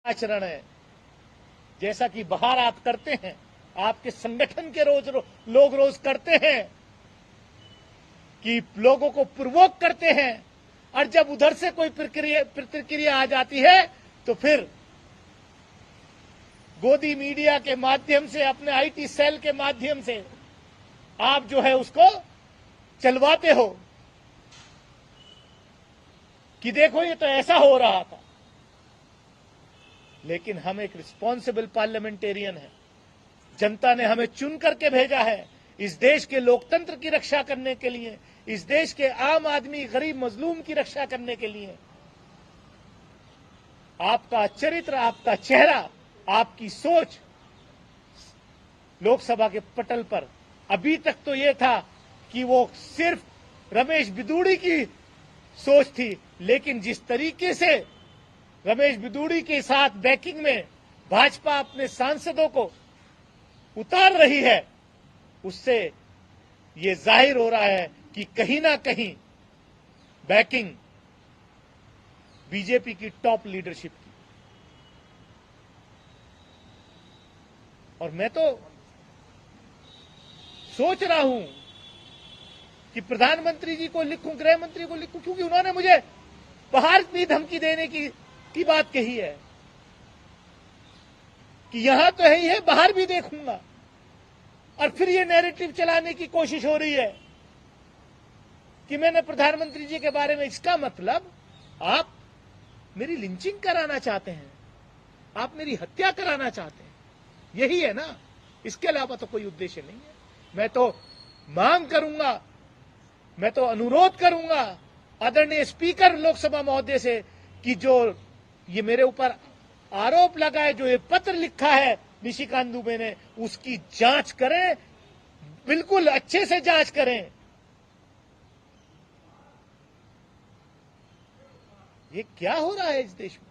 आचरण है। जैसा कि बाहर आप करते हैं, आपके संगठन के लोग रोज करते हैं कि लोगों को प्रोवोक करते हैं, और जब उधर से कोई प्रतिक्रिया आ जाती है तो फिर गोदी मीडिया के माध्यम से, अपने आईटी सेल के माध्यम से आप जो है उसको चलवाते हो कि देखो ये तो ऐसा हो रहा था। लेकिन हम एक रिस्पॉन्सिबल पार्लियामेंटेरियन हैं। जनता ने हमें चुन करके भेजा है इस देश के लोकतंत्र की रक्षा करने के लिए, इस देश के आम आदमी, गरीब मजलूम की रक्षा करने के लिए। आपका चरित्र, आपका चेहरा, आपकी सोच लोकसभा के पटल पर अभी तक तो ये था कि वो सिर्फ रमेश बिदूड़ी की सोच थी, लेकिन जिस तरीके से रमेश बिदूड़ी के साथ बैकिंग में भाजपा अपने सांसदों को उतार रही है, उससे ये जाहिर हो रहा है कि कहीं ना कहीं बैकिंग बीजेपी की टॉप लीडरशिप की। और मैं तो सोच रहा हूं कि प्रधानमंत्री जी को लिखूं, गृह मंत्री को लिखूं, क्योंकि उन्होंने मुझे बाहर भी धमकी देने की बात कही है कि यहां तो है ही है, बाहर भी देखूंगा। और फिर ये नैरेटिव चलाने की कोशिश हो रही है कि मैंने प्रधानमंत्री जी के बारे में, इसका मतलब आप मेरी लिंचिंग कराना चाहते हैं, आप मेरी हत्या कराना चाहते हैं, यही है ना। इसके अलावा तो कोई उद्देश्य नहीं है। मैं तो मांग करूंगा, मैं तो अनुरोध करूंगा आदरणीय स्पीकर लोकसभा महोदय से कि जो ये मेरे ऊपर आरोप लगा है, जो ये पत्र लिखा है निशिकांत दुबे ने, उसकी जांच करें, बिल्कुल अच्छे से जांच करें। ये क्या हो रहा है इस देश में?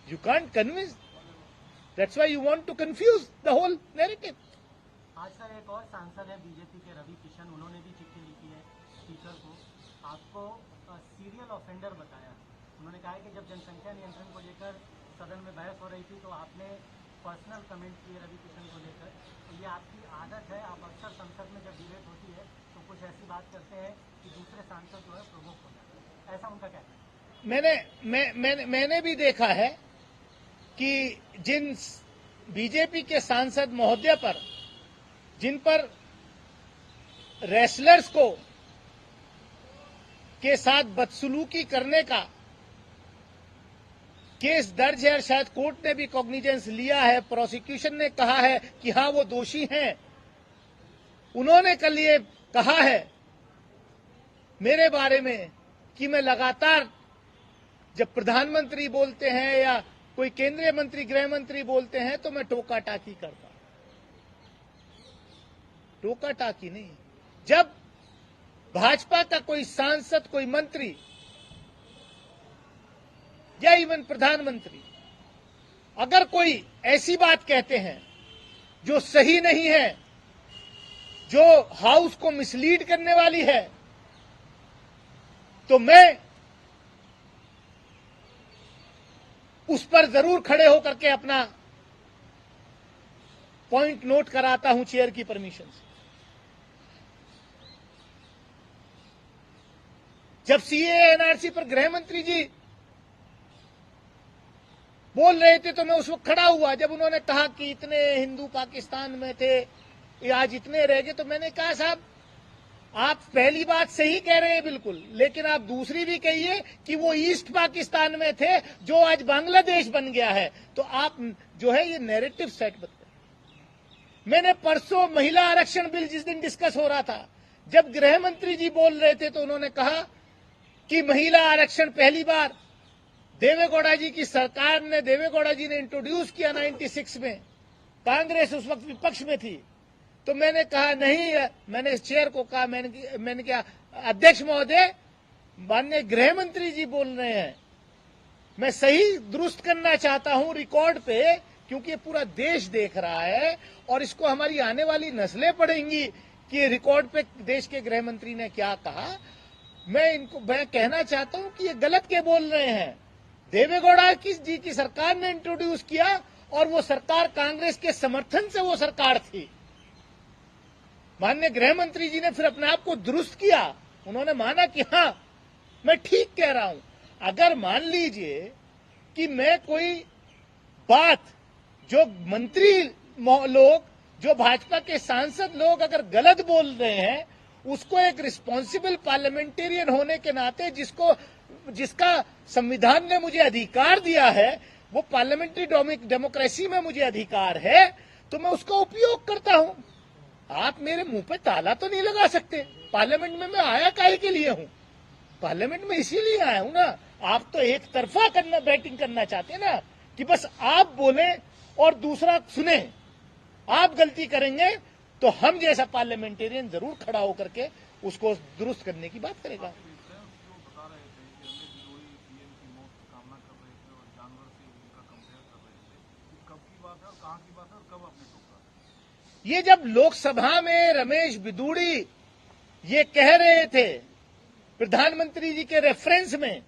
You can't convince. That's why you want to confuse the whole narrative. आज सर एक और सांसद है बीजेपी के, रवि किशन, उन्होंने भी चिट्ठी लिखी है स्पीकर को, आपको सीरियल ऑफेंडर बताया। उन्होंने कहा है कि जब जनसंख्या नियंत्रण को लेकर सदन में बहस हो रही थी तो आपने पर्सनल कमेंट किए रवि किशन को लेकर। तो ये आपकी आदत है, आप अक्सर संसद में जब डिबेट होती है तो कुछ ऐसी बात करते हैं कि दूसरे सांसद जो है प्रोवोक हो जाते हैं, ऐसा उनका कहना है। मैंने भी देखा है कि जिन बीजेपी के सांसद महोदय पर, जिन पर रेसलर्स को के साथ बदसलूकी करने का केस दर्ज है, और शायद कोर्ट ने भी कॉग्निजेंस लिया है, प्रोसिक्यूशन ने कहा है कि हां वो दोषी हैं। उन्होंने कल ये कहा है मेरे बारे में कि मैं लगातार जब प्रधानमंत्री बोलते हैं या कोई केंद्रीय मंत्री, गृह मंत्री बोलते हैं तो मैं टोका टाकी करता हूं। टोका टाकी नहीं। जब भाजपा का कोई सांसद, कोई मंत्री या इवन प्रधानमंत्री अगर कोई ऐसी बात कहते हैं जो सही नहीं है, जो हाउस को मिसलीड करने वाली है, तो मैं उस पर जरूर खड़े होकर के अपना पॉइंट नोट कराता हूं चेयर की परमिशन से। जब सीएए एनआरसी पर गृह मंत्री जी बोल रहे थे तो मैं उस वक्त खड़ा हुआ, जब उन्होंने कहा कि इतने हिंदू पाकिस्तान में थे, आज इतने रह गए, तो मैंने कहा साहब आप पहली बात सही कह रहे हैं बिल्कुल, लेकिन आप दूसरी भी कहिए कि वो ईस्ट पाकिस्तान में थे जो आज बांग्लादेश बन गया है। तो आप जो है ये नैरेटिव सेट मत करें। मैंने परसों महिला आरक्षण बिल जिस दिन डिस्कस हो रहा था, जब गृह मंत्री जी बोल रहे थे तो उन्होंने कहा कि महिला आरक्षण पहली बार देवेगौड़ा जी की सरकार ने, देवेगौड़ा जी ने इंट्रोड्यूस किया 96 में, कांग्रेस उस वक्त विपक्ष में थी। तो मैंने कहा नहीं, मैंने इस चेयर को कहा, मैंने क्या अध्यक्ष महोदय, माननीय गृह मंत्री जी बोल रहे हैं, मैं सही दुरुस्त करना चाहता हूं रिकॉर्ड पे, क्योंकि ये पूरा देश देख रहा है और इसको हमारी आने वाली नस्लें पढ़ेंगी कि रिकॉर्ड पे देश के गृह मंत्री ने क्या कहा। मैं कहना चाहता हूं कि ये गलत के बोल रहे हैं। देवेगौड़ा जी की सरकार ने इंट्रोड्यूस किया और वो सरकार कांग्रेस के समर्थन से वो सरकार थी। माननीय गृह मंत्री जी ने फिर अपने आप को दुरुस्त किया। उन्होंने माना कि हाँ मैं ठीक कह रहा हूं। अगर मान लीजिए कि मैं कोई बात जो मंत्री लोग, जो भाजपा के सांसद लोग अगर गलत बोल रहे हैं, उसको एक रिस्पॉन्सिबल पार्लियामेंटेरियन होने के नाते जिसका संविधान ने मुझे अधिकार दिया है, वो पार्लियामेंट्री डेमोक्रेसी में मुझे अधिकार है, तो मैं उसका उपयोग करता हूं। आप मेरे मुंह पे ताला तो नहीं लगा सकते। पार्लियामेंट में मैं आया काहे के लिए हूं? पार्लियामेंट में इसीलिए आया हूं ना। आप तो एक तरफा बैटिंग करना चाहते हैं ना, कि बस आप बोले और दूसरा सुने। आप गलती करेंगे तो हम जैसा पार्लियामेंटेरियन जरूर खड़ा होकर के उसको दुरुस्त करने की बात करेगा। ये जब लोकसभा में रमेश बिदूड़ी ये कह रहे थे प्रधानमंत्री जी के रेफरेंस में